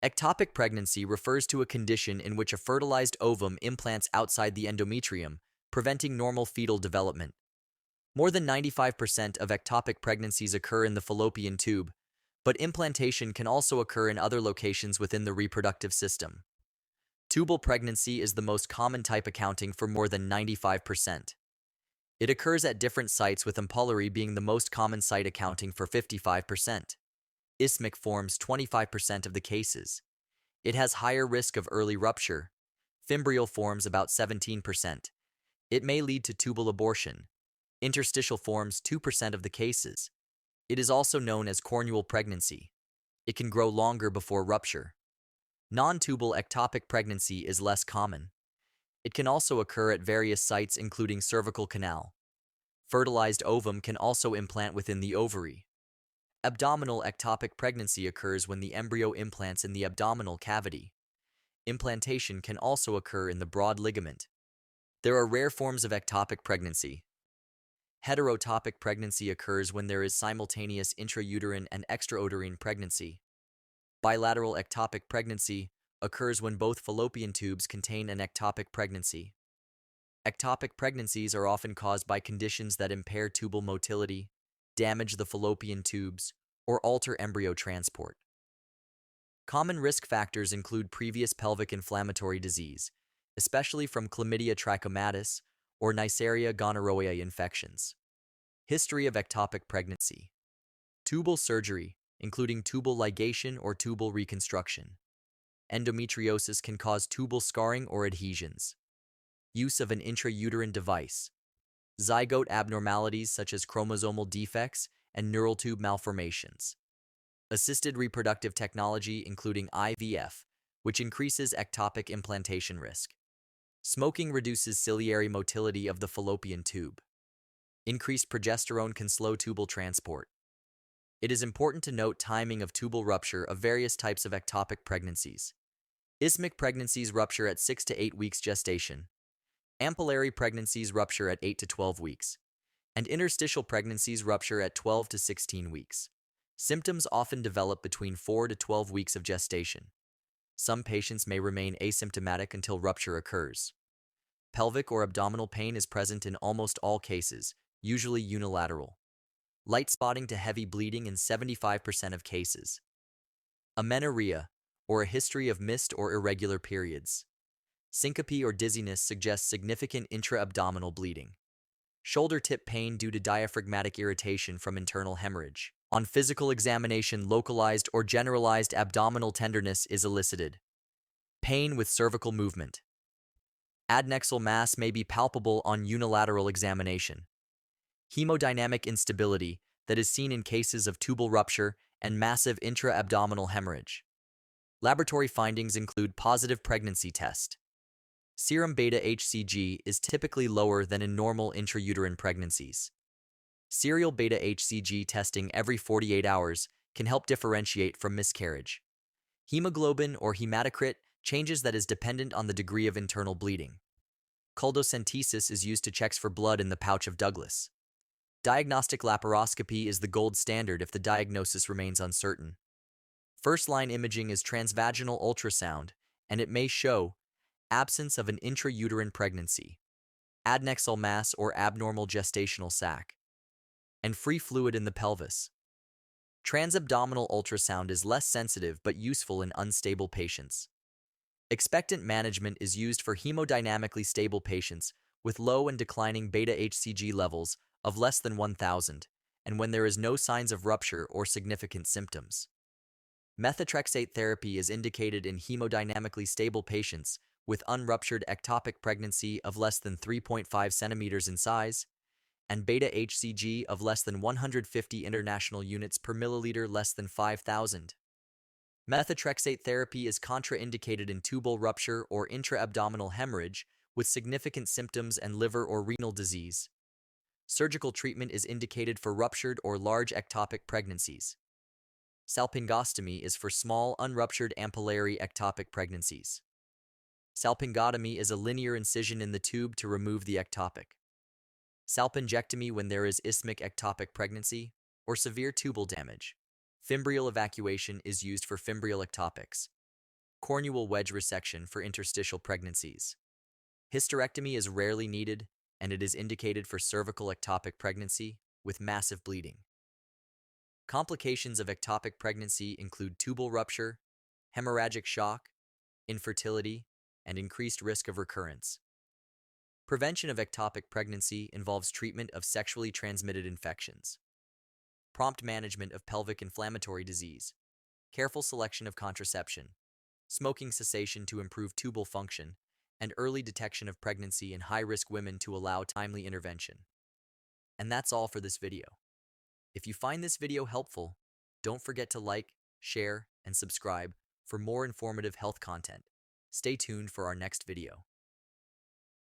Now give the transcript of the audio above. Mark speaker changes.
Speaker 1: Ectopic pregnancy refers to a condition in which a fertilized ovum implants outside the endometrium, preventing normal fetal development. More than 95% of ectopic pregnancies occur in the fallopian tube, but implantation can also occur in other locations within the reproductive system. Tubal pregnancy is the most common type, accounting for more than 95%. It occurs at different sites, with amenorrhea being the most common site, accounting for 55%. Isthmic forms 25% of the cases. It has higher risk of early rupture. Fimbrial forms about 17%. It may lead to tubal abortion. Interstitial forms 2% of the cases. It is also known as cornual pregnancy. It can grow longer before rupture. Non-tubal ectopic pregnancy is less common. It can also occur at various sites, including cervical canal. Fertilized ovum can also implant within the ovary. Abdominal ectopic pregnancy occurs when the embryo implants in the abdominal cavity. Implantation can also occur in the broad ligament. There are rare forms of ectopic pregnancy. Heterotopic pregnancy occurs when there is simultaneous intrauterine and extrauterine pregnancy. Bilateral ectopic pregnancy occurs when both fallopian tubes contain an ectopic pregnancy. Ectopic pregnancies are often caused by conditions that impair tubal motility, damage the fallopian tubes, or alter embryo transport. Common risk factors include previous pelvic inflammatory disease, especially from chlamydia trachomatis or Neisseria gonorrhoeae infections. History of ectopic pregnancy. Tubal surgery, including tubal ligation or tubal reconstruction. Endometriosis can cause tubal scarring or adhesions. Use of an intrauterine device. Zygote abnormalities such as chromosomal defects and neural tube malformations. Assisted reproductive technology, including IVF, which increases ectopic implantation risk. Smoking reduces ciliary motility of the fallopian tube. Increased progesterone can slow tubal transport. It is important to note timing of tubal rupture of various types of ectopic pregnancies. Isthmic pregnancies rupture at 6 to 8 weeks gestation. Ampullary pregnancies rupture at 8 to 12 weeks. And interstitial pregnancies rupture at 12 to 16 weeks. Symptoms often develop between 4 to 12 weeks of gestation. Some patients may remain asymptomatic until rupture occurs. Pelvic or abdominal pain is present in almost all cases, usually unilateral. Light spotting to heavy bleeding in 75% of cases. Amenorrhea, or a history of missed or irregular periods. Syncope or dizziness suggests significant intra-abdominal bleeding. Shoulder tip pain due to diaphragmatic irritation from internal hemorrhage. On physical examination, localized or generalized abdominal tenderness is elicited. Pain with cervical movement. Adnexal mass may be palpable on unilateral examination. Hemodynamic instability that is seen in cases of tubal rupture and massive intra-abdominal hemorrhage. Laboratory findings include positive pregnancy test. Serum β-hCG is typically lower than in normal intrauterine pregnancies. Serial β-hCG testing every 48 hours can help differentiate from miscarriage. Hemoglobin or hematocrit changes that is dependent on the degree of internal bleeding. Culdocentesis is used to check for blood in the pouch of Douglas. Diagnostic laparoscopy is the gold standard if the diagnosis remains uncertain. First-line imaging is transvaginal ultrasound, and it may show absence of an intrauterine pregnancy, adnexal mass or abnormal gestational sac, and free fluid in the pelvis. Transabdominal ultrasound is less sensitive but useful in unstable patients. Expectant management is used for hemodynamically stable patients with low and declining β-hCG levels of less than 1,000, and when there is no signs of rupture or significant symptoms. Methotrexate therapy is indicated in hemodynamically stable patients with unruptured ectopic pregnancy of less than 3.5 centimeters in size, and β-hCG of less than 150 international units per milliliter, less than 5,000. Methotrexate therapy is contraindicated in tubal rupture or intra-abdominal hemorrhage with significant symptoms and liver or renal disease. Surgical treatment is indicated for ruptured or large ectopic pregnancies. Salpingostomy is for small, unruptured ampullary ectopic pregnancies. Salpingotomy is a linear incision in the tube to remove the ectopic. Salpingectomy when there is isthmic ectopic pregnancy or severe tubal damage. Fimbrial evacuation is used for fimbrial ectopics. Cornual wedge resection for interstitial pregnancies. Hysterectomy is rarely needed, and it is indicated for cervical ectopic pregnancy with massive bleeding. Complications of ectopic pregnancy include tubal rupture, hemorrhagic shock, infertility, and increased risk of recurrence. Prevention of ectopic pregnancy involves treatment of sexually transmitted infections, prompt management of pelvic inflammatory disease, careful selection of contraception, smoking cessation to improve tubal function, and early detection of pregnancy in high-risk women to allow timely intervention. And that's all for this video. If you find this video helpful, don't forget to like, share, and subscribe for more informative health content. Stay tuned for our next video.